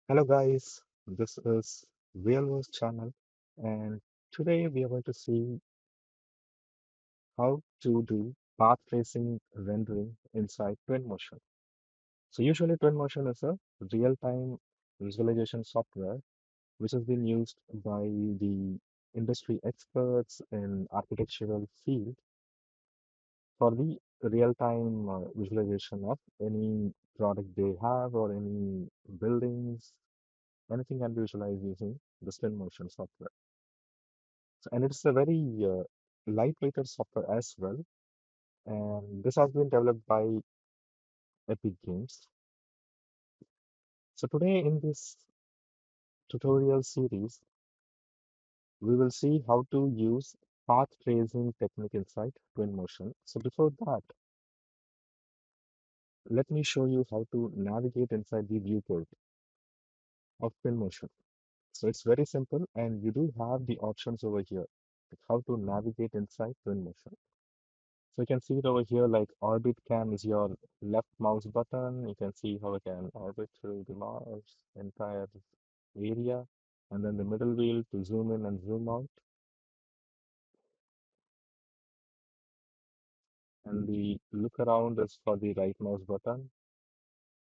Hello guys, this is Real World Channel and today we are going to see how to do path tracing rendering inside Twinmotion. So usually Twinmotion is a real-time visualization software which has been used by the industry experts in architectural field for the real-time visualization of any product they have or any buildings, anything can be visualized using the Twinmotion software. And it's a very lightweighted software as well. And this has been developed by Epic Games. So today in this tutorial series, we will see how to use path tracing technique inside Twinmotion. So before that, let me show you how to navigate inside the viewport of Twinmotion. So it's very simple, and you do have the options over here, like how to navigate inside Twinmotion. So you can see it over here, like orbit cam is your left mouse button. You can see how it can orbit through the mouse entire area, and then the middle wheel to zoom in and zoom out, and the look around is for the right mouse button.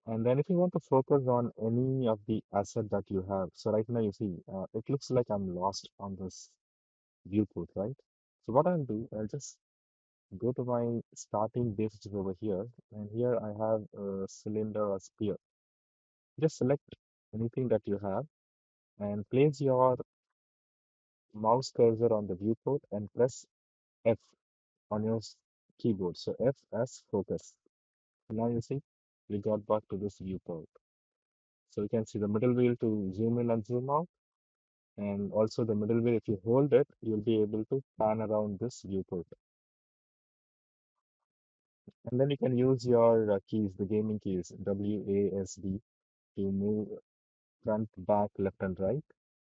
And then if you want to focus on any of the asset that you have, so right now you see, it looks like I'm lost on this viewport, right? So what I'll do, I'll just go to my starting base, which is over here, and here I have a cylinder or sphere. Just select anything that you have and place your mouse cursor on the viewport and press F on your keyboard. So F as focus. Now you see we got back to this viewport. So you can see the middle wheel to zoom in and zoom out, and also the middle wheel, if you hold it, you'll be able to pan around this viewport. And then you can use your keys, the gaming keys, WASD, to move front, back, left, and right.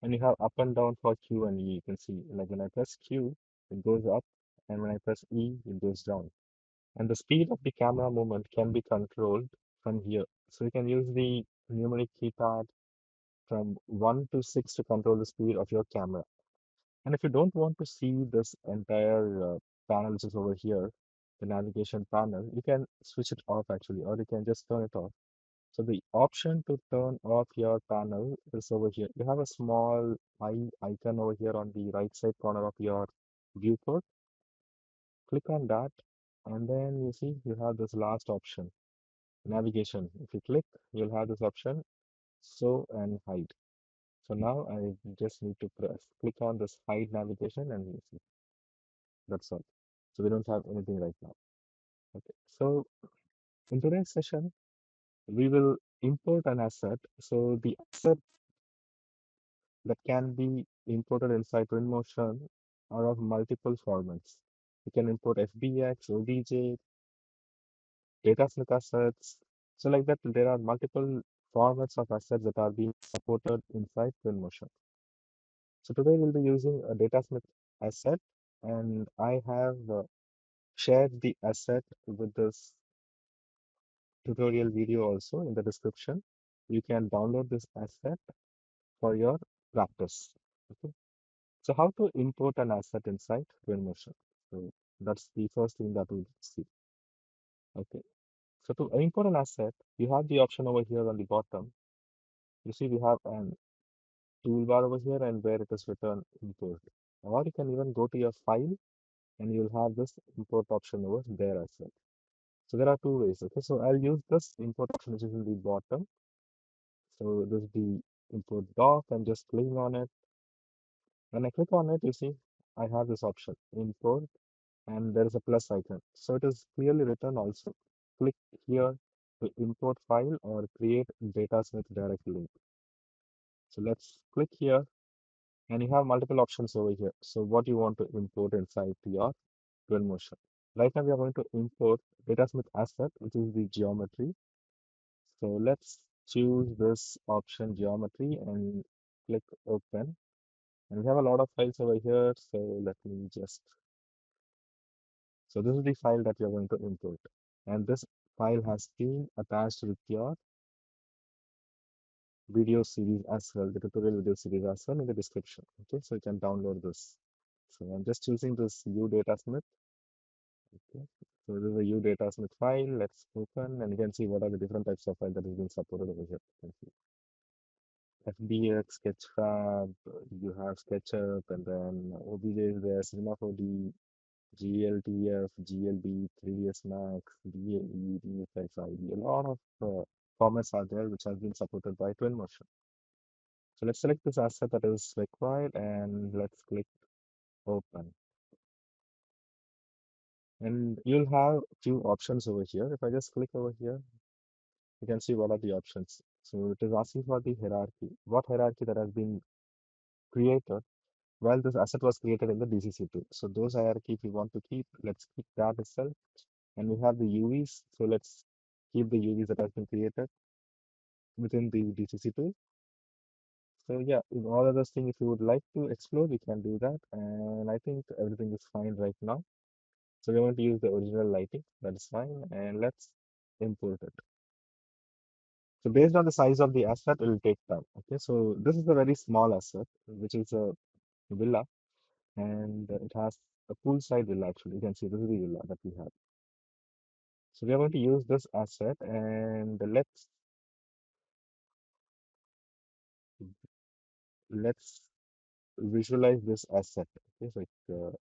And you have up and down for Q and E. You can see, like when I press Q, it goes up, and when I press E, it goes down. And the speed of the camera movement can be controlled from here. So you can use the numeric keypad from 1 to 6 to control the speed of your camera. And if you don't want to see this entire panel, which is over here, the navigation panel, you can switch it off actually, or you can just turn it off. So the option to turn off your panel is over here. You have a small eye icon over here on the right side corner of your viewport. Click on that, and then you see you have this last option, navigation. If you click, you'll have this option, show and hide. So now I just need to click on this hide navigation, and you see that's all. So we don't have anything right now. Okay. So in today's session, we will import an asset. So the asset that can be imported inside Twinmotion are of multiple formats. You can import FBX, OBJ, Datasmith assets. So like that, there are multiple formats of assets that are being supported inside Twinmotion. So today we'll be using a Datasmith asset, and I have shared the asset with this tutorial video also in the description. You can download this asset for your practice. Okay. So how to import an asset inside Twinmotion? So that's the first thing that we'll see. Okay. So to import an asset, you have the option over here on the bottom. You see we have an toolbar over here and where it is written import. Or you can even go to your file and you'll have this import option over there as well. So there are two ways. Okay. So I'll use this import option which is in the bottom. So this is the import doc. I'm just clicking on it. When I click on it, you see I have this option import and there is a plus icon. So it is clearly written also. Click here to import file or create Datasmith direct link. So let's click here and you have multiple options over here. So what you want to import inside to your Twinmotion. Right now we are going to import Datasmith asset, which is the geometry. So let's choose this option geometry and click open. And we have a lot of files over here. So let me just So this is the file that you're going to import. And this file has been attached with your video series as well, the tutorial video series as well in the description. Okay, so you can download this. So I'm just choosing this U Datasmith. Okay, so this is a U Datasmith file. Let's open and you can see what are the different types of file that is being supported over here. You can see FBX, Sketchfab, you have SketchUp, and then OBJ is there, Cinema 4D, GLTF, GLB, 3ds Max, DAE, DFX ID. A lot of formats are there which has been supported by Twinmotion. So let's select this asset that is required and let's click open. And you'll have few options over here. If I just click over here, you can see what are the options. So it is asking for the hierarchy. What hierarchy that has been created while this asset was created in the DCC2. So those hierarchy, if you want to keep, let's keep that itself. And we have the UVs. So let's keep the UVs that has been created within the DCC2. So yeah, in all other things, if you would like to explore, we can do that. And I think everything is fine right now. So we're going to use the original lighting. That is fine. And let's import it. So based on the size of the asset, it will take time. Okay, so this is a very small asset, which is a villa, and it has a poolside villa actually. You can see this is the villa that we have. So we are going to use this asset and let's visualize this asset. Okay, so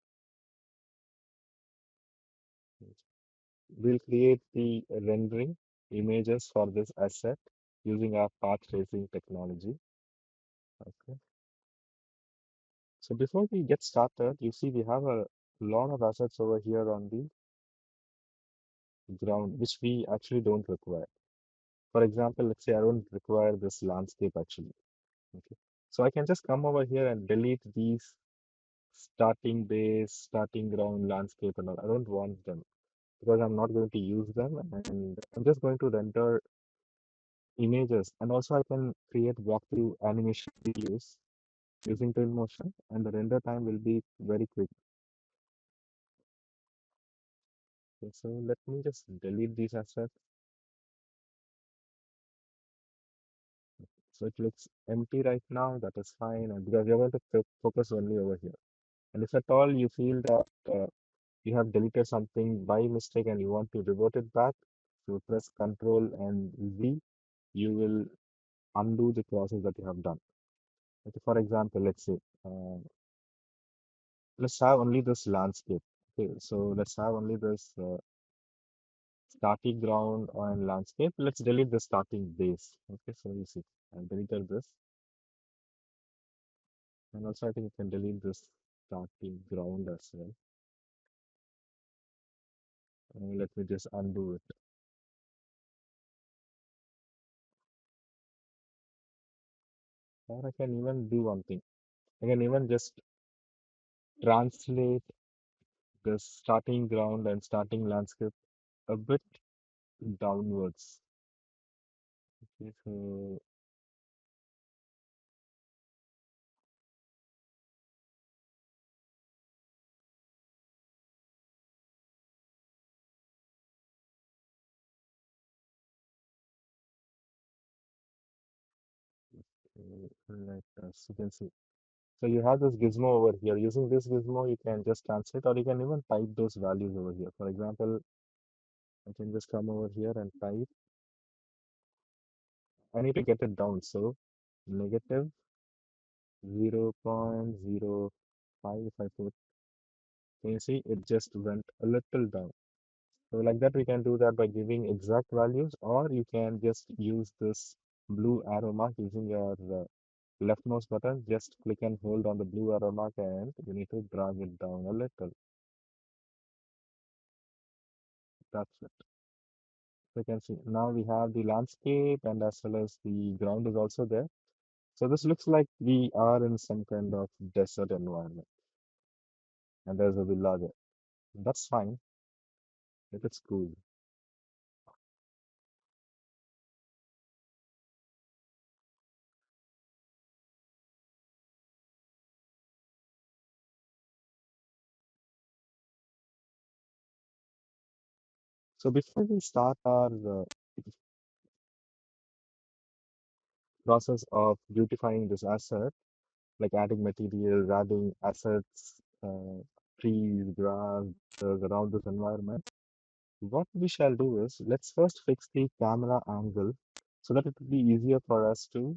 we'll create the rendering images for this asset using our path tracing technology. Okay. So before we get started, you see we have a lot of assets over here on the ground, which we actually don't require. For example, let's say I don't require this landscape actually. Okay. So I can just come over here and delete these starting base, starting ground, landscape and all. I don't want them because I'm not going to use them and I'm just going to render images. And also I can create walkthrough animation videos using Twinmotion and the render time will be very quick. Okay, so let me just delete these assets. So it looks empty right now. That is fine. And because you're going to focus only over here. And if at all you feel that you have deleted something by mistake and you want to revert it back, so press Control and Z, you will undo the process that you have done. Okay, for example, let's say, let's have only this landscape. Okay, so let's have only this starting ground and landscape. Let's delete the starting base. Okay, so you see, I deleted this. And also I think you can delete this starting ground as well. Let me just undo it. Or I can even do one thing. I can even just translate the starting ground and starting landscape a bit downwards. Okay, so let us, you can see. So you have this gizmo over here. Using this gizmo, you can just translate or you can even type those values over here. For example, I can just come over here and type. I need to get it down. So negative 0.05 if I put. Can you see it just went a little down. So like that, we can do that by giving exact values, or you can just use this blue arrow mark using your left mouse button. Just click and hold on the blue arrow mark and you need to drag it down a little. That's it. So you can see now we have the landscape and as well as the ground is also there. So this looks like we are in some kind of desert environment and there's a villa there. That's fine. It's cool. So before we start our process of beautifying this asset, like adding materials, adding assets, trees, grass, around this environment, what we shall do is let's first fix the camera angle so that it will be easier for us to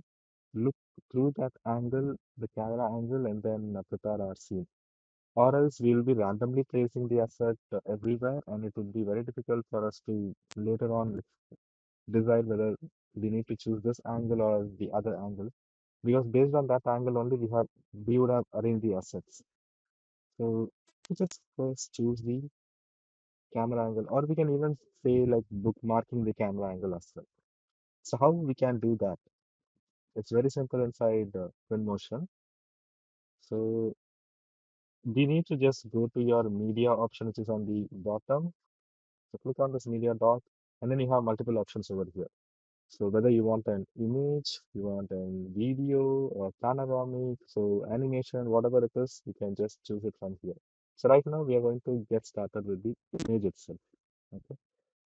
look through that angle, the camera angle, and then prepare our scene. Or else we will be randomly placing the asset everywhere, and it would be very difficult for us to later on decide whether we need to choose this angle or the other angle. Because based on that angle only, we would have arranged the assets. So we just first choose the camera angle, or we can even say like bookmarking the camera angle as well. So how we can do that? It's very simple inside Twinmotion. So we need to just go to your media option, which is on the bottom. So click on this media dot, and then you have multiple options over here. So whether you want an image, you want a video or panoramic, so animation, whatever it is, you can just choose it from here. So right now we are going to get started with the image itself. Okay.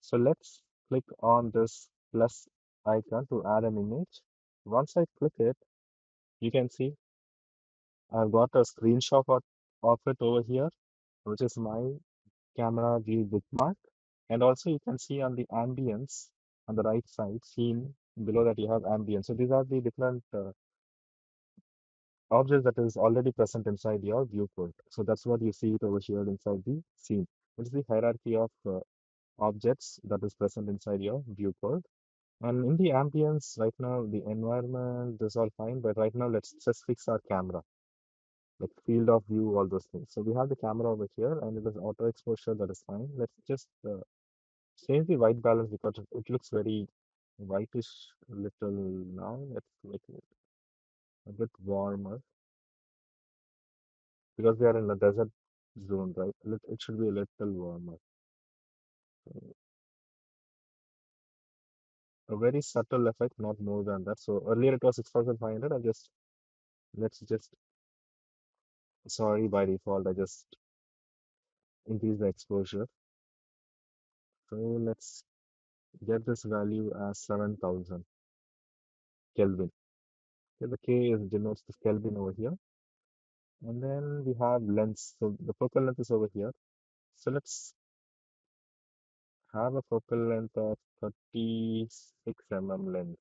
So let's click on this plus icon to add an image. Once I click it, you can see I've got a screenshot of it over here, which is my camera view bookmark. And also you can see on the ambience on the right side, scene below that you have ambience. So these are the different objects that is already present inside your viewport. So that's what you see it over here inside the scene. It's the hierarchy of objects that is present inside your viewport. And in the ambience, right now, the environment, this is all fine, but right now let's just fix our camera, like field of view, all those things. So we have the camera over here and it is auto exposure, that is fine. Let's just change the white balance because it looks very whitish little now. Let's make it a bit warmer because we are in the desert zone, right? It should be a little warmer. So a very subtle effect, not more than that. So earlier it was 6500. Let's just, sorry, by default, I just increase the exposure. So let's get this value as 7000 Kelvin. Okay, the K is denotes the Kelvin over here. And then we have length. So the focal length is over here. So let's have a focal length of 36 length.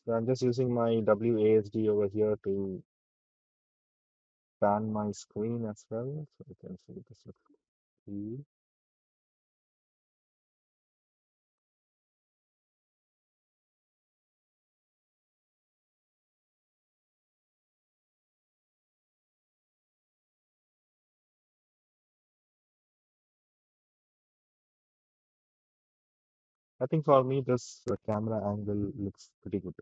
So I'm just using my WASD over here to pan my screen as well. So you can see this looks cool. I think for me, this camera angle looks pretty good.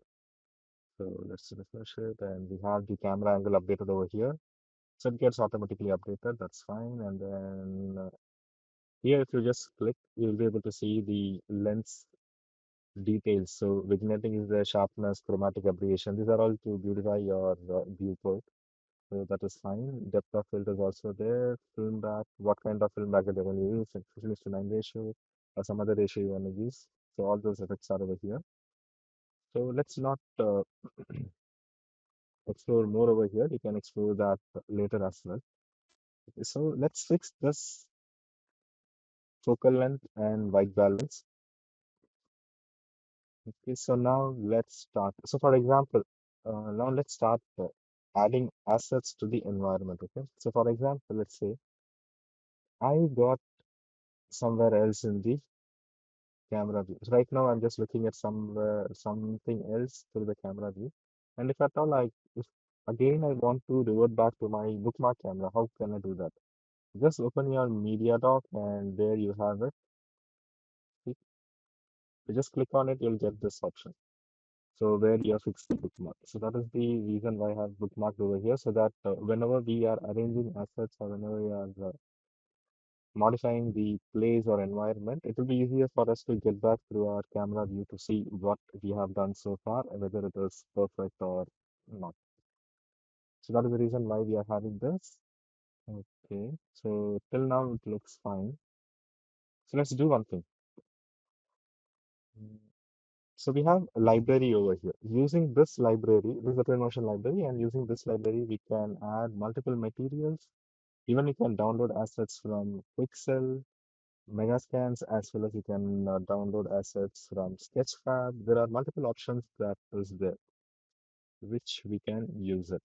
So let's refresh it, and we have the camera angle updated over here. So it gets automatically updated. That's fine. And then here, if you just click, you'll be able to see the lens details. So vignetting is the sharpness, chromatic aberration. These are all to beautify your viewport. So that is fine. Depth of field is also there. Film back, what kind of film back are they going to use? 15:9 ratio or some other ratio you want to use. So all those effects are over here. So let's not explore more over here. You can explore that later as well. Okay, so let's fix this focal length and white balance. Okay, so now let's start. So for example, now let's start adding assets to the environment. Okay, so for example, let's say I got somewhere else in the camera view. So right now I'm just looking at something else through the camera view. And if at all if again I want to revert back to my bookmark camera, how can I do that? Just open your media dock and there you have it. You just click on it, you'll get this option. So where you have fixed the bookmark. So that is the reason why I have bookmarked over here, so that whenever we are arranging assets or whenever we are modifying the place or environment, it will be easier for us to get back through our camera view to see what we have done so far and whether it is perfect or not. So that is the reason why we are having this. Okay, so till now it looks fine. So let's do one thing. Mm, So we have a library over here. Using this library, this is the Twinmotion library, and using this library, we can add multiple materials. Even you can download assets from Pixel, Megascans, as well as you can download assets from Sketchfab. There are multiple options that is there, which we can use it.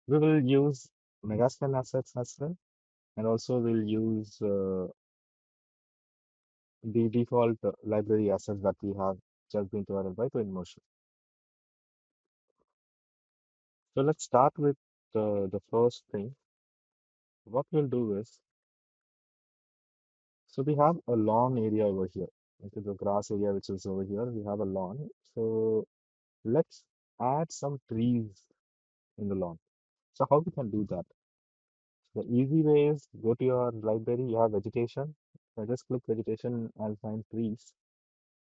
We will use Megascan assets as well, and also we'll use the default library assets that we have just been provided by Twinmotion. So let's start with the first thing. What we'll do is, so we have a lawn area over here. Okay, the grass area which is over here, we have a lawn. So let's add some trees in the lawn. So how we can do that? The easy way is go to your library, you have vegetation. So just click vegetation and find trees.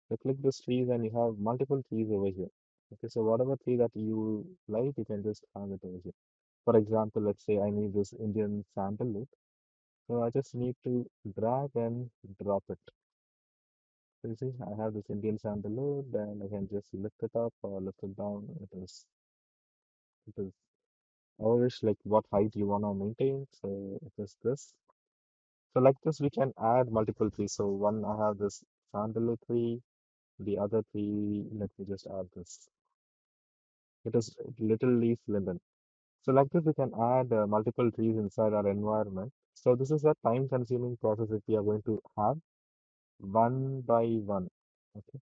So click this trees and you have multiple trees over here. Okay, so whatever tree that you like, you can just have it over here. For example, let's say I need this Indian sandalwood. So I just need to drag and drop it. So you see, I have this Indian sandalwood and I can just lift it up or lift it down. It is always like what height you want to maintain. So it is this. So like this, we can add multiple trees. So one, I have this sandalwood tree. The other tree, let me just add this. It is little leaf linden. So like this, we can add multiple trees inside our environment. So this is a time-consuming process that we are going to have one by one. Okay.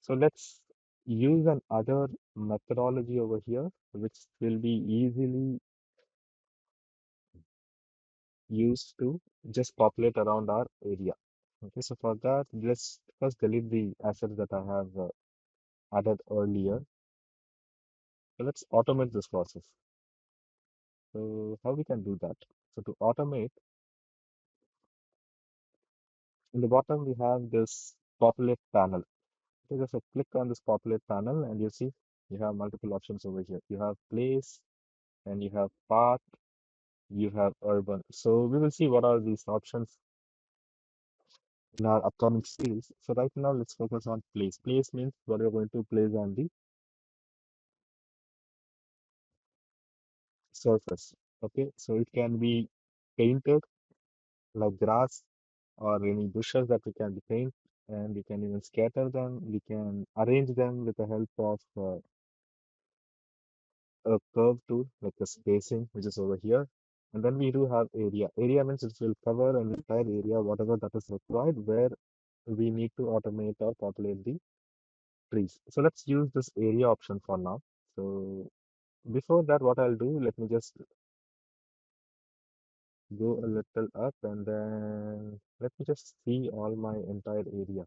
So let's use another methodology over here, which will be easily used to just populate around our area. Okay, so for that, let's first delete the assets that I have added earlier. So let's automate this process. So how we can do that? So to automate, in the bottom we have this populate panel. Okay, just click on this populate panel and you see you have multiple options over here. You have place and you have path, you have urban. So we will see what are these options in our upcoming series. So right now let's focus on place. Place means what you're going to place on the surface. Okay, so it can be painted like grass or any bushes that we can paint, and we can even scatter them. We can arrange them with the help of a curve tool like a spacing, which is over here. And then we do have area. Area means it will cover an entire area, whatever that is required, where we need to automate or populate the trees. So let's use this area option for now. So before that, what I'll do, let me just go a little up and then let me just see all my entire area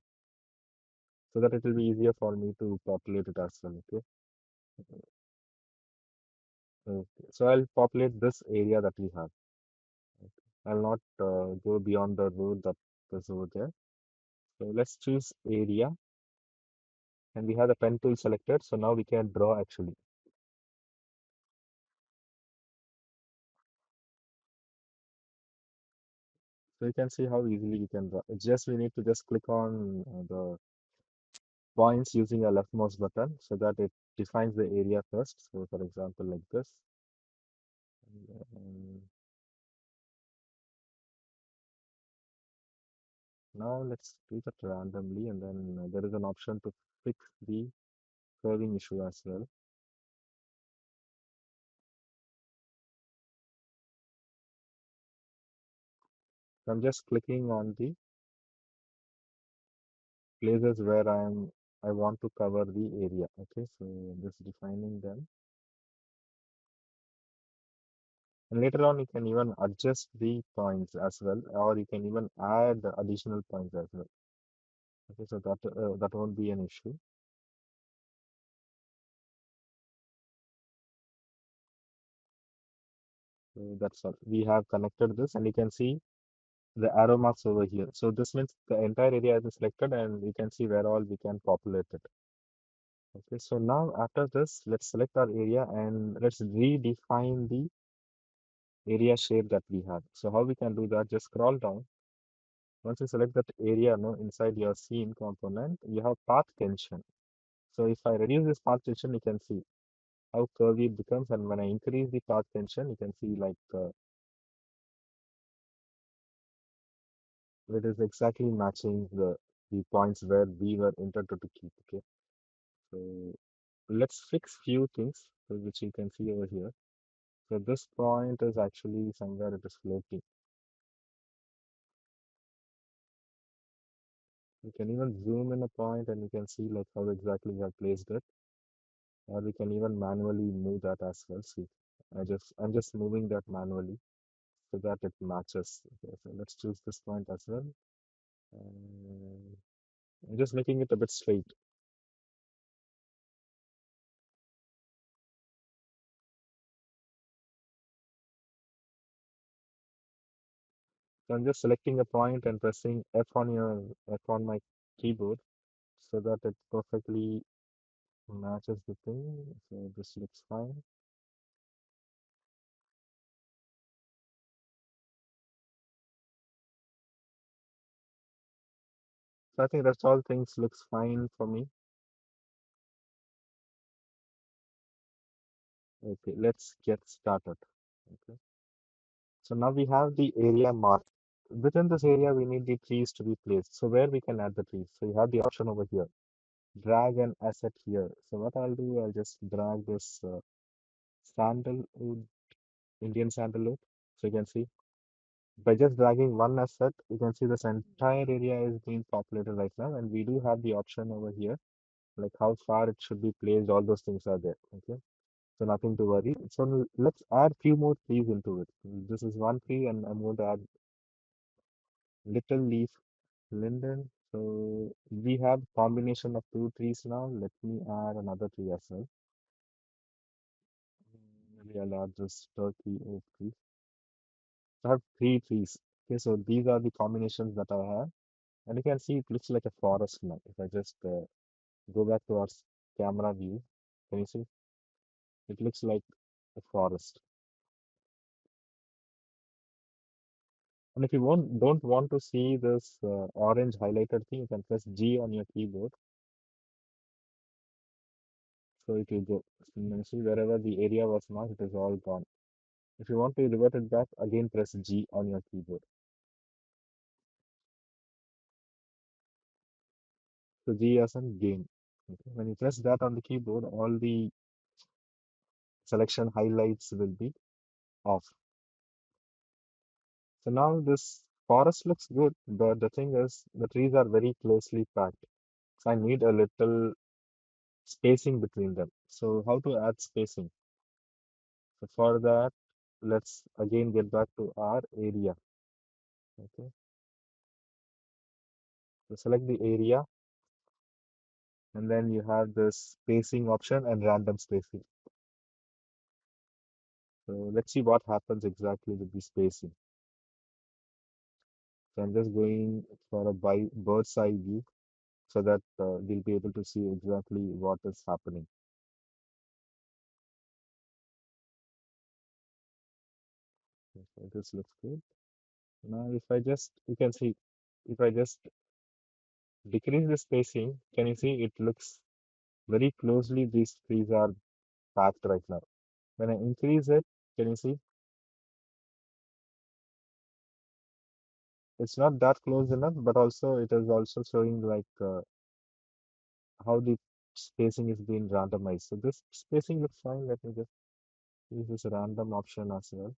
so that it will be easier for me to populate it as well. Okay. Okay. So I'll populate this area that we have. Okay. I'll not go beyond the road that is over there. So let's choose area and we have the pen tool selected. So now we can draw actually. So you can see how easily we can draw. It's just we need to just click on the points using a left mouse button so that it defines the area first. So for example, like this. And now let's do that randomly and then there is an option to fix the curving issue as well. So I'm just clicking on the places where I want to cover the area. Okay, so just defining them. And later on, you can even adjust the points as well, or you can even add additional points as well. Okay, so that won't be an issue. So that's all. We have connected this, and you can see the arrow marks over here. So this means the entire area is selected, and you can see where all we can populate it. Okay, so now after this, let's select our area and let's redefine the area shape that we have. So how we can do that? Just scroll down. Once you select that area, no, inside your scene component, you have path tension. So if I reduce this path tension, you can see how curvy it becomes, and when I increase the path tension, you can see like it is exactly matching the points where we were intended to keep. Okay, so let's fix few things which you can see over here. So this point is actually somewhere it is floating. You can even zoom in a point and you can see like how exactly we have placed it. Or we can even manually move that as well. See, I'm just moving that manually so that it matches. Okay, so let's choose this point as well. And I'm just making it a bit straight. So I'm just selecting a point and pressing F on my keyboard so that it perfectly matches the thing. So this looks fine. So I think that's all things looks fine for me. Okay, let's get started. Okay. So now we have the area marked. Within this area, we need the trees to be placed. So where we can add the trees. So you have the option over here. Drag an asset here. So what I'll do, I'll just drag this sandalwood, Indian sandalwood. So you can see by just dragging one asset, you can see this entire area is being populated right now. And we do have the option over here, like how far it should be placed. All those things are there. Okay. So nothing to worry. So let's add few more trees into it. This is one tree and I'm going to add little leaf linden. So we have combination of two trees now. Let me add another tree as well. Maybe I'll add this turkey oak tree. So I have three trees. Okay, so these are the combinations that I have. And you can see it looks like a forest now. If I just go back to our camera view, can you see? It looks like a forest. And if you don't want to see this orange highlighted thing, you can press G on your keyboard. So it will go. So you can see wherever the area was marked, it is all gone. If you want to revert it back, again press G on your keyboard. So G as in game. Okay. When you press that on the keyboard, all the selection highlights will be off. So now this forest looks good, but the thing is the trees are very closely packed. So I need a little spacing between them. So how to add spacing? So for that, let's again get back to our area. Okay. So select the area and then you have this spacing option and random spacing. So let's see what happens exactly with the spacing. So I'm just going for a bird's eye view so that we'll be able to see exactly what is happening. Okay, so this looks good. Now if I just, you can see, if I just decrease the spacing, can you see it looks very closely these trees are packed right now. When I increase it, can you see it's not that close enough, but also it is also showing like how the spacing is being randomized. So this spacing looks fine. Let me just use this random option as well.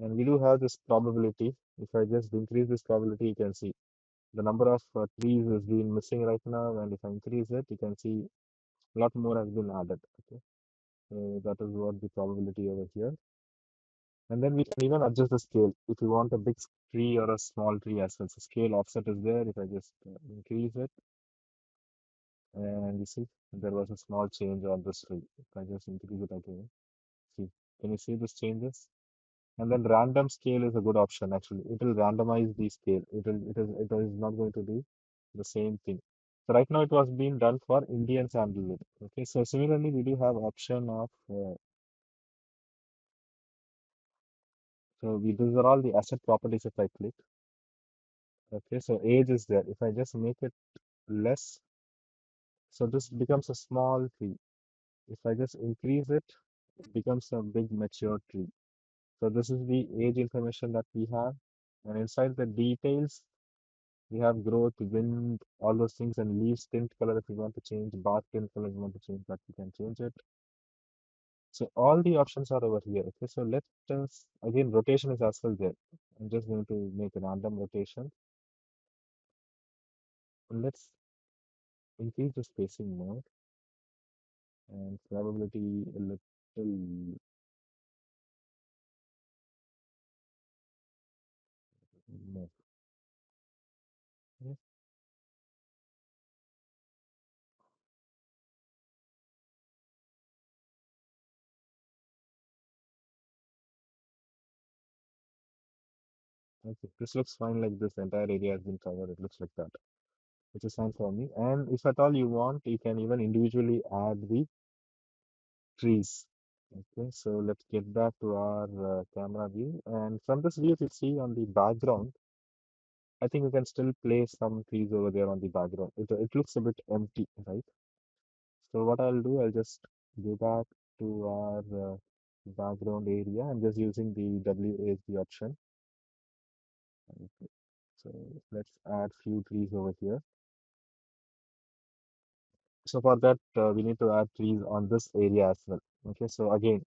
And we do have this probability. If I just increase this probability, you can see the number of trees is being missing right now. And if I increase it, you can see a lot more has been added. Okay, so that is what the probability over here. And then we can even adjust the scale if you want a big tree or a small tree as well. So scale offset is there. If I just increase it, and you see there was a small change on this tree. If I just increase it again, see, can you see this changes? And then random scale is a good option actually. It will randomize the scale. It is not going to do the same thing. So right now it was being done for Indian sandalwood. Okay, so similarly we do have option of so these are all the asset properties if I click. Okay, so age is there. If I just make it less, so this becomes a small tree. If I just increase it, it becomes a big mature tree. So this is the age information that we have. And inside the details, we have growth, wind, all those things, and leaves tint color if you want to change, bark tint color if you want to change that, you can change it. So all the options are over here. Okay, so let us, again, rotation is as well there. I'm just going to make a random rotation. And let's increase the spacing more and probability a little more. Yes, okay, this looks fine like this entire area has been covered. It looks like that, which is fine for me. And if at all you want, you can even individually add the trees. Okay, so let's get back to our camera view. And from this view, if you see on the background, I think you can still place some trees over there on the background. It looks a bit empty, right? So what I'll do, I'll just go back to our background area. I'm just using the WASD option. Okay, so let's add few trees over here. So for that, we need to add trees on this area as well. Okay, so again,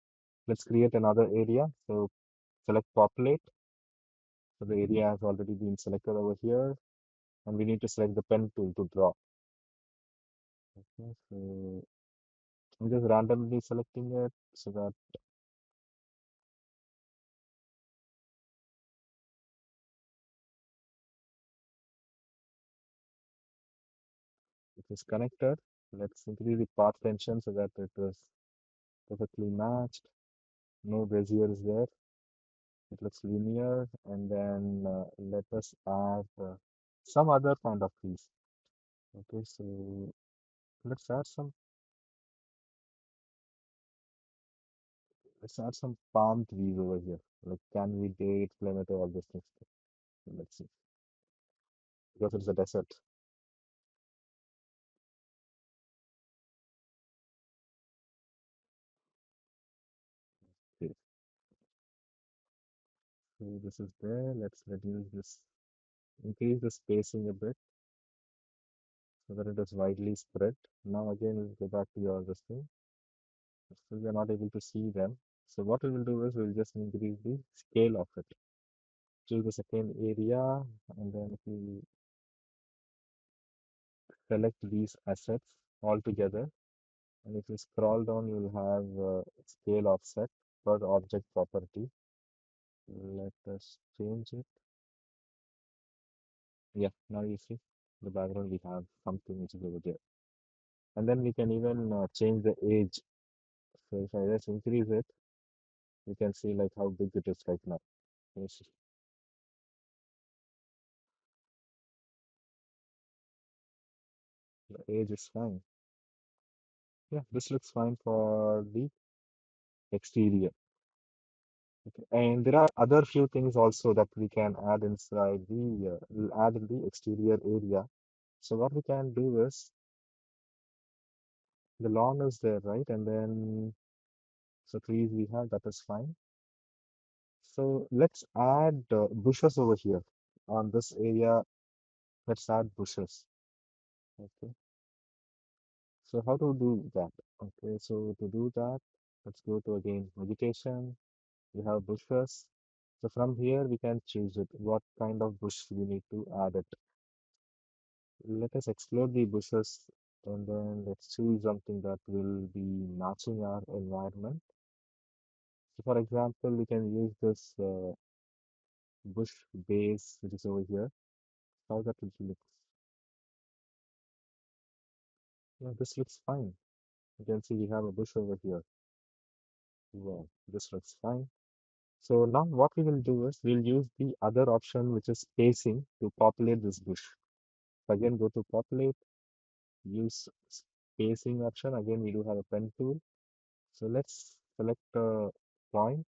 let's create another area. So select populate. So the area has already been selected over here, and we need to select the pen tool to draw. Okay, so I'm just randomly selecting it so that it is connected. Let's increase the path tension so that it is perfectly matched. No bezier is there. It looks linear, and then let us add some other kind of trees. Okay, so let's add some palm trees over here, like canwy date, clemente, all those things. So let's see, because it's a desert. Okay, so this is there. Let's reduce this, increase the spacing a bit so that it is widely spread. Now again, we'll go back to your this thing. Still, we are not able to see them. So what we will do is we'll just increase the scale of it. Choose the second area, and then if we select these assets all together, and if you scroll down, you'll have scale offset for the object property. Let us change it. Yeah, now you see the background, we have something which is over there. And then we can even change the age. So if I just increase it, you can see like how big it is right now. You see, the age is fine. Yeah, this looks fine for the exterior. Okay. And there are other few things also that we can add inside the add in the exterior area. So what we can do is the lawn is there, right? And then so trees we have, that is fine. So let's add bushes over here on this area. Let's add bushes. Okay. So how to do that? Okay. So to do that, let's go to again vegetation. We have bushes. So from here we can choose it. What kind of bush we need to add it. Let us explore the bushes and then let's choose something that will be matching our environment. So for example, we can use this bush base which is over here. How that it looks. Yeah, this looks fine. You can see we have a bush over here. Wow, this looks fine. So now what we will do is we'll use the other option, which is spacing, to populate this bush. Again, go to populate, use spacing option. Again, we do have a pen tool. So let's select a point.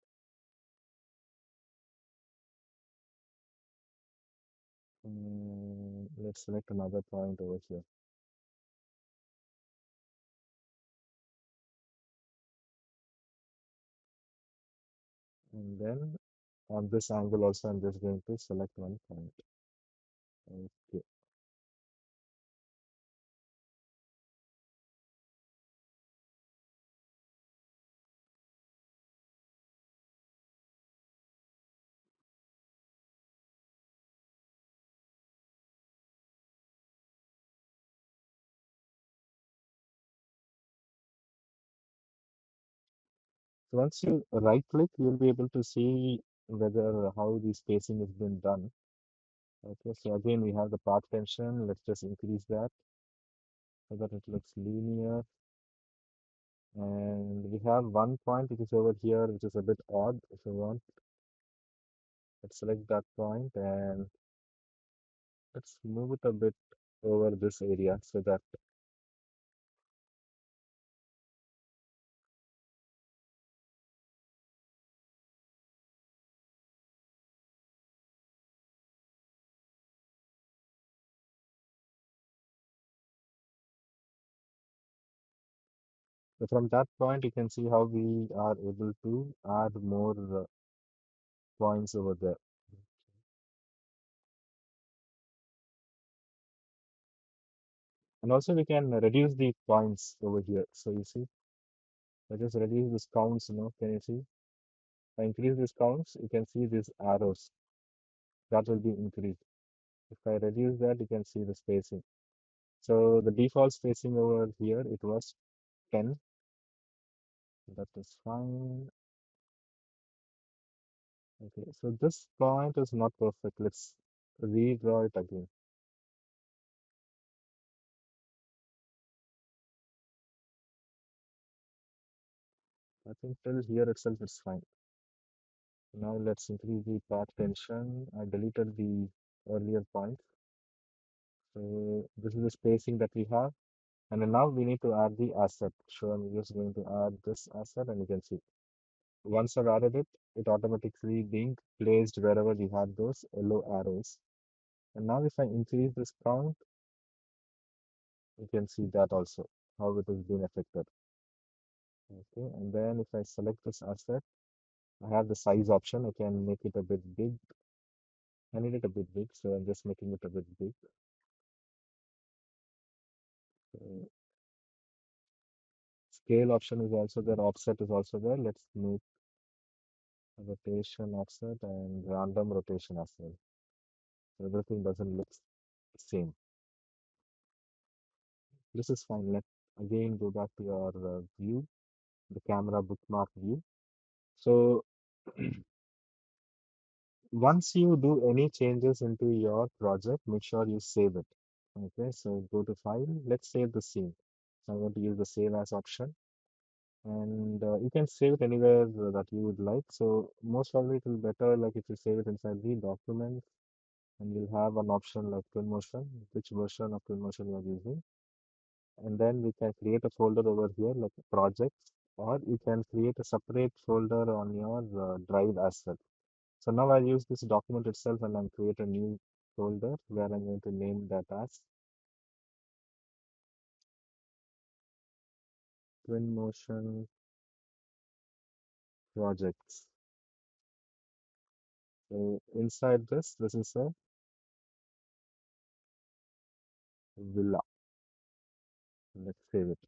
Let's select another point over here. And then on this angle also, I'm just going to select one point. Okay. So once you right click, you'll be able to see whether how the spacing has been done. Okay, so again, we have the path tension. Let's just increase that so that it looks linear. And we have one point which is over here, which is a bit odd. If you want, let's select that point and let's move it a bit over this area so that so from that point you can see how we are able to add more points over there. And also we can reduce the points over here. So you see, I just reduce this counts, can you see? If I increase this counts, you can see these arrows that will be increased. If I reduce that, you can see the spacing. So the default spacing over here, it was 10. That is fine. Okay, so this point is not perfect. Let's redraw it again. I think till here itself it's fine. Now let's increase the path tension. I deleted the earlier point. So this is the spacing that we have. And then now we need to add the asset. So I'm just going to add this asset and you can see. Once I've added it, it automatically being placed wherever we had those yellow arrows. And now if I increase this count, you can see that also, how it has been affected. Okay, and then if I select this asset, I have the size option. I can make it a bit big. I need it a bit big, so I'm just making it a bit big. Uh, Scale option is also there, offset is also there. Let's make rotation offset and random rotation as well. So everything doesn't look the same. This is fine. Let's again go back to our view, the camera bookmark view. So once you do any changes into your project, make sure you save it. Okay, so go to file. Let's save the scene. So I'm going to use the save as option. And you can save it anywhere that you would like. So most probably it will better like if you save it inside the document and you'll have an option like Twinmotion, which version of Twinmotion you are using. And then we can create a folder over here like projects, or you can create a separate folder on your drive as well. So now I'll use this document itself and I'll create a new folder where I'm going to name that as Twinmotion projects. So inside this is a villa. Let's save it.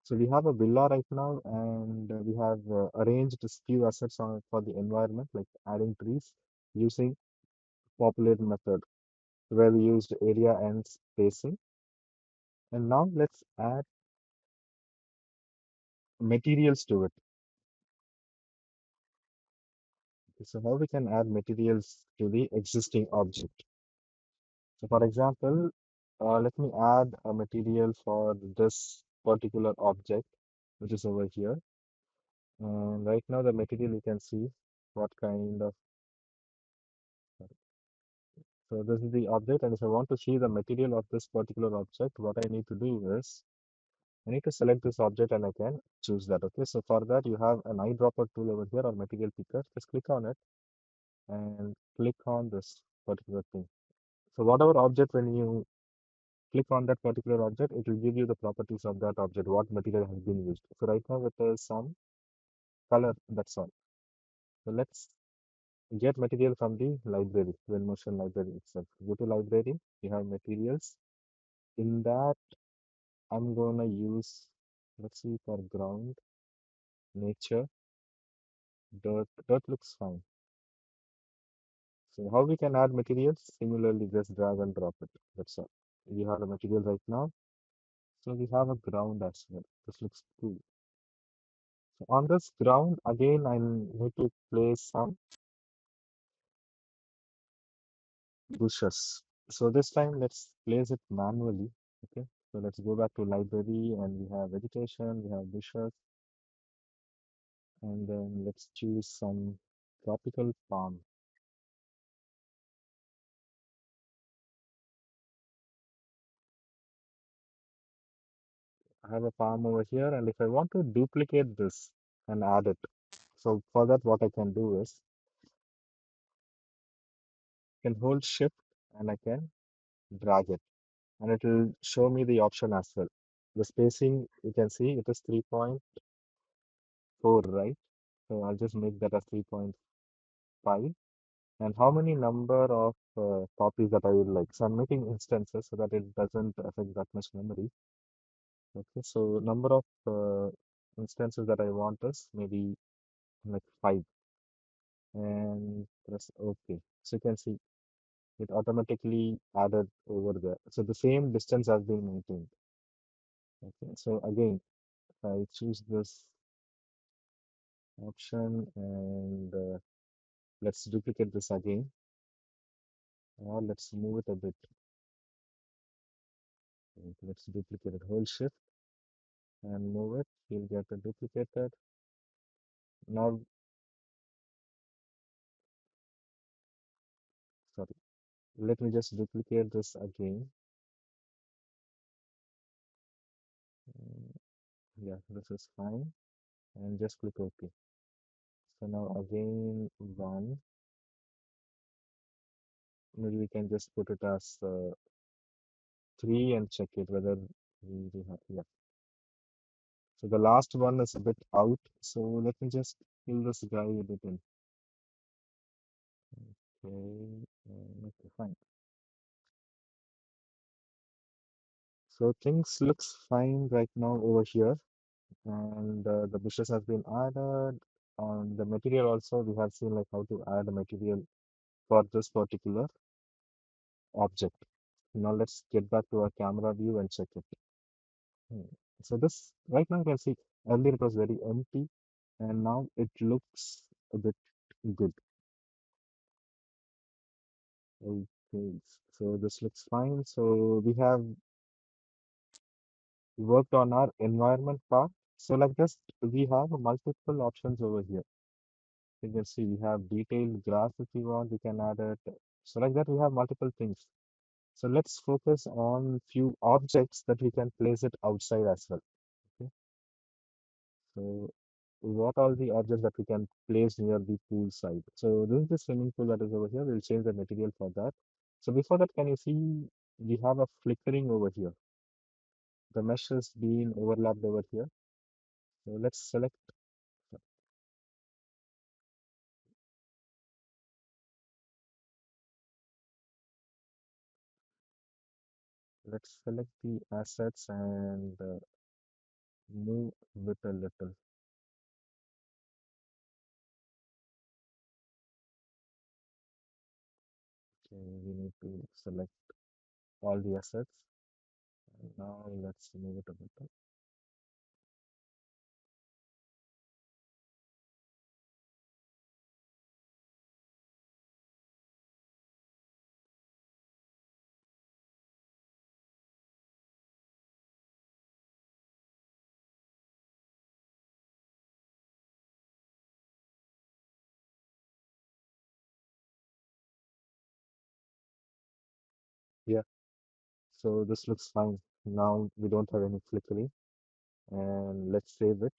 So we have a villa right now, and we have arranged a few assets on for the environment, like adding trees using populate method, where we used area and spacing. And now let's add materials to it. So how we can add materials to the existing object. So for example, let me add a material for this particular object, which is over here. And right now the material you can see what kind of, so this is the object, and if I want to see the material of this particular object, what I need to do is I need to select this object and I can choose that. Okay, so for that you have an eyedropper tool over here or material picker. Just click on it and click on this particular thing. So whatever object, when you click on that particular object, it will give you the properties of that object, what material has been used. So right now it is some color, that's all. So let's get material from the library, Twinmotion library itself. Go to library, you have materials. In that, I'm gonna use, let's see, for ground, nature, dirt. Dirt looks fine. So how we can add materials? Similarly, just drag and drop it. That's all. We have the material right now. So we have a ground as well. This looks cool. So on this ground, again, I need to place some bushes. So this time, let's place it manually. Okay. So let's go back to library and we have vegetation, we have bushes, and then let's choose some tropical palm. I have a palm over here, and if I want to duplicate this and add it, so for that, what I can do is I can hold shift and I can drag it, and it will show me the option as well. The spacing, you can see it is 3.4, right? So I'll just make that as 3.5. And how many number of copies that I would like. So I'm making instances so that it doesn't affect that much memory. Okay, so number of instances that I want is maybe like 5, and press OK. So you can see it automatically added over there. So the same distance has been maintained. Okay, so again, I choose this option and let's duplicate this again, or let's move it a bit. Okay, let's duplicate it. Hold shift and move it. You'll get it duplicated. Now, sorry, let me just duplicate this again. Mm, yeah, this is fine. And just click OK. So now again, one. Maybe we can just put it as 3 and check it whether we do have. Yeah. So the last one is a bit out. So let me just fill this guy a bit in. Okay. Okay, fine. So things looks fine right now over here, and the bushes have been added. On the material also, we have seen like how to add a material for this particular object. Now let's get back to our camera view and check it. Hmm. So this right now you can see earlier it was very empty, and now it looks a bit good. Okay, so this looks fine. So we have worked on our environment part. So like this, we have multiple options over here. You can see we have detailed graphs if you want, we can add it. So like that, we have multiple things. So let's focus on few objects that we can place it outside as well. Okay. So what are the objects that we can place near the pool side? So this is the swimming pool that is over here. We'll change the material for that. So before that, can you see we have a flickering over here? The mesh has been overlapped over here. So let's select the assets and move with a little. Okay, we need to select all the assets. And now let's move it a bit. Yeah, so this looks fine. Now we don't have any flickering, and let's save it.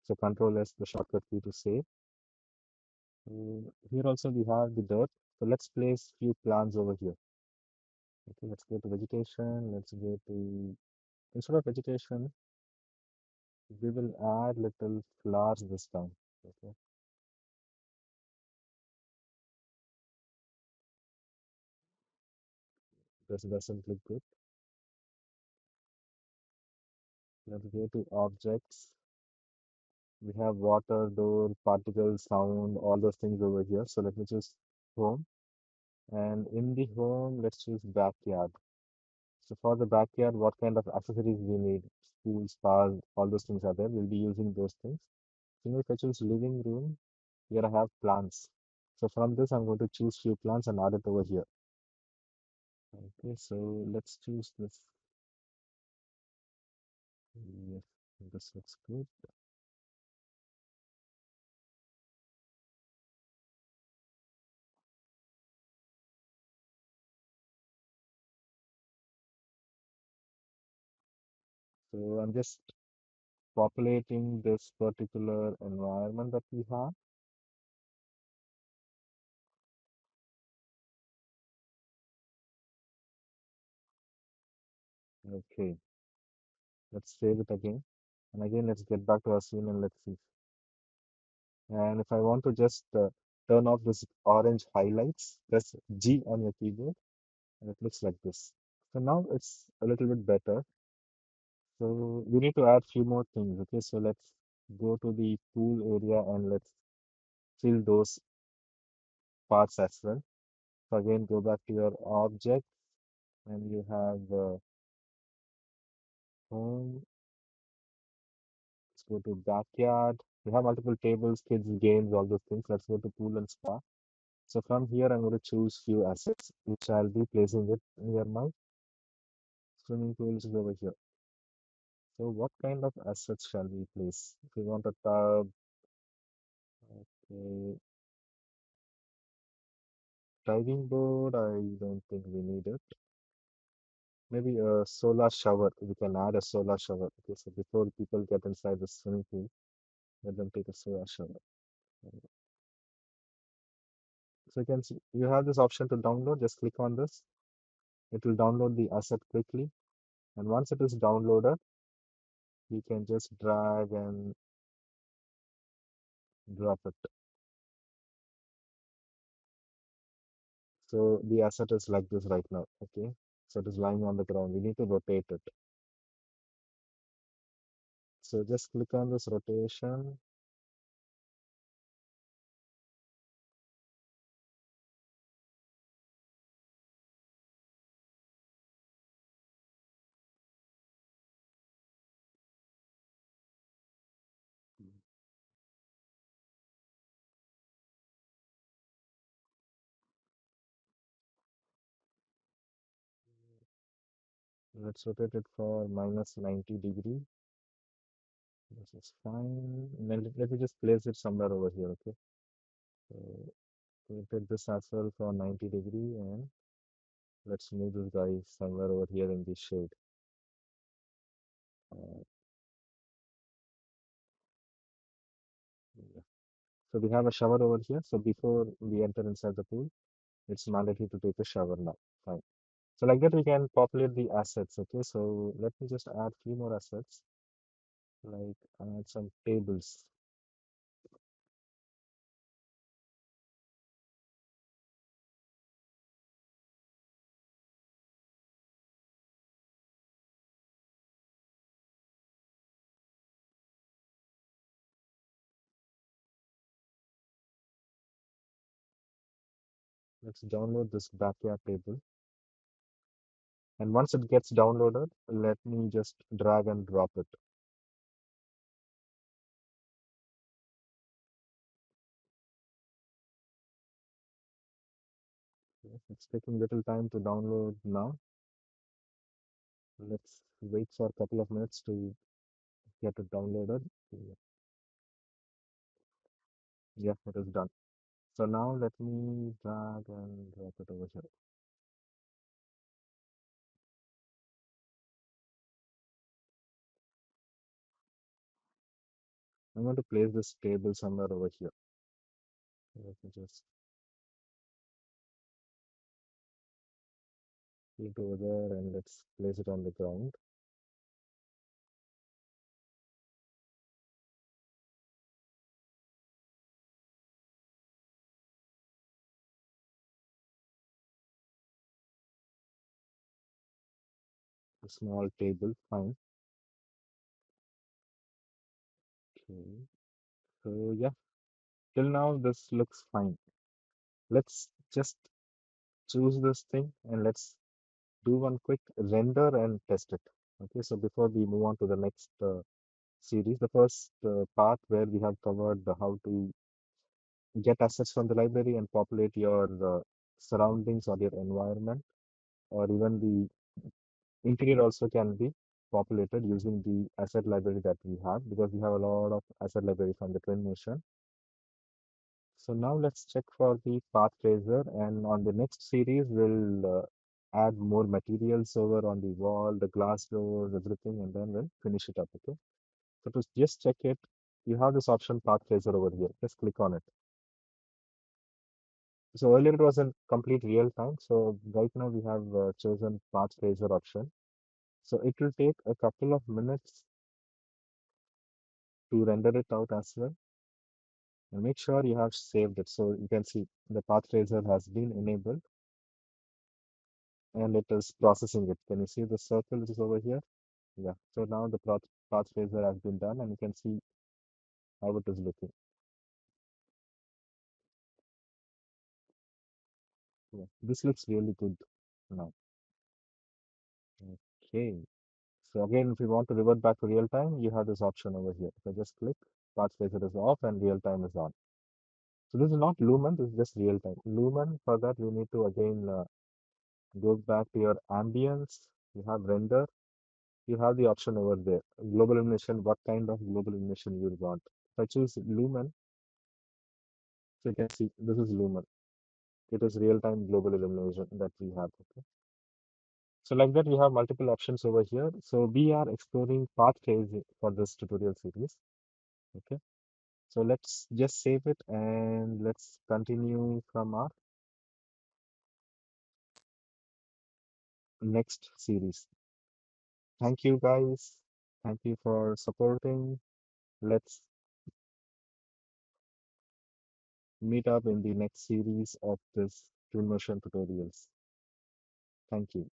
So Control S, the shortcut key to save. Here also we have the dirt. So let's place few plants over here. Okay, let's go to vegetation. Let's go to, instead of vegetation, we will add little flowers this time. Okay, this doesn't look good. Let's go to objects. We have water, door, particles, sound, all those things over here. So let me choose home. And in the home, let's choose backyard. So for the backyard, what kind of accessories we need? Schools, spas, all those things are there. We'll be using those things. So if I choose living room, here I have plants. So from this, I'm going to choose few plants and add it over here. Okay, so let's choose this. Yes, this looks good. So I'm just populating this particular environment that we have. Okay, let's save it again. And again, let's get back to our scene and let's see. And if I want to just turn off this orange highlights, press G on your keyboard and it looks like this. So now it's a little bit better. So we need to add few more things. Okay, so let's go to the pool area and let's fill those parts as well. So again, go back to your object and you have home. Let's go to backyard. We have multiple tables, kids, games, all those things. Let's go to pool and spa. So from here, I'm going to choose few assets, which I'll be placing it near my swimming pool, which is over here. So what kind of assets shall we place? If we want a tub, okay, diving board, I don't think we need it. Maybe a solar shower. We can add a solar shower. Okay, so before people get inside the swimming pool, let them take a solar shower. So you can see you have this option to download. Just click on this. It will download the asset quickly. And once it is downloaded, you can just drag and drop it. So the asset is like this right now. Okay. So it is lying on the ground. We need to rotate it. So just click on this rotation. Let's rotate it for minus 90 degree. This is fine. And then let me just place it somewhere over here. Okay. So rotate this as well for 90 degree and let's move this guy somewhere over here in the shade. Uh, yeah. So we have a shower over here. So before we enter inside the pool, it's mandatory to take a shower now. Fine. So like that, we can populate the assets. Okay. So let me just add few more assets, like add some tables. Let's download this backyard table. And once it gets downloaded, let me just drag and drop it. Yes, it's taking little time to download now. Let's wait for a couple of minutes to get it downloaded. Yeah, it is done. So now let me drag and drop it over here. I'm going to place this table somewhere over here. Let me just put it over there and let's place it on the ground. A small table, fine. Okay. So yeah, till now this looks fine. Let's just choose this thing and let's do one quick render and test it. Okay, so before we move on to the next series, the first part where we have covered how to get assets from the library and populate your surroundings or your environment, or even the interior also can be populated using the asset library that we have because we have a lot of asset library from the Twinmotion. So now let's check for the path tracer, and on the next series we'll add more materials over on the wall, the glass doors, everything, and then we'll finish it up. Okay. So to just check it, you have this option path tracer over here. Just click on it. So earlier it was in complete real time. So right now we have chosen path tracer option. So it will take a couple of minutes to render it out as well. And make sure you have saved it. So you can see the path tracer has been enabled and it is processing it. Can you see the circle which is over here? Yeah. So now the path tracer has been done and you can see how it is looking. Yeah. This looks really good now. Okay. So again, if you want to revert back to real time, you have this option over here. So just click, path tracer is off and real time is on. So this is not Lumen, this is just real time. Lumen, for that you need to again go back to your ambience. You have render. You have the option over there. Global illumination, what kind of global illumination you want. If I choose Lumen, so you can see this is Lumen. It is real-time global illumination that we have. Okay. So like that, we have multiple options over here. So we are exploring path tracing for this tutorial series. Okay. So let's just save it and let's continue from our next series. Thank you guys. Thank you for supporting. Let's meet up in the next series of this Twinmotion tutorials. Thank you.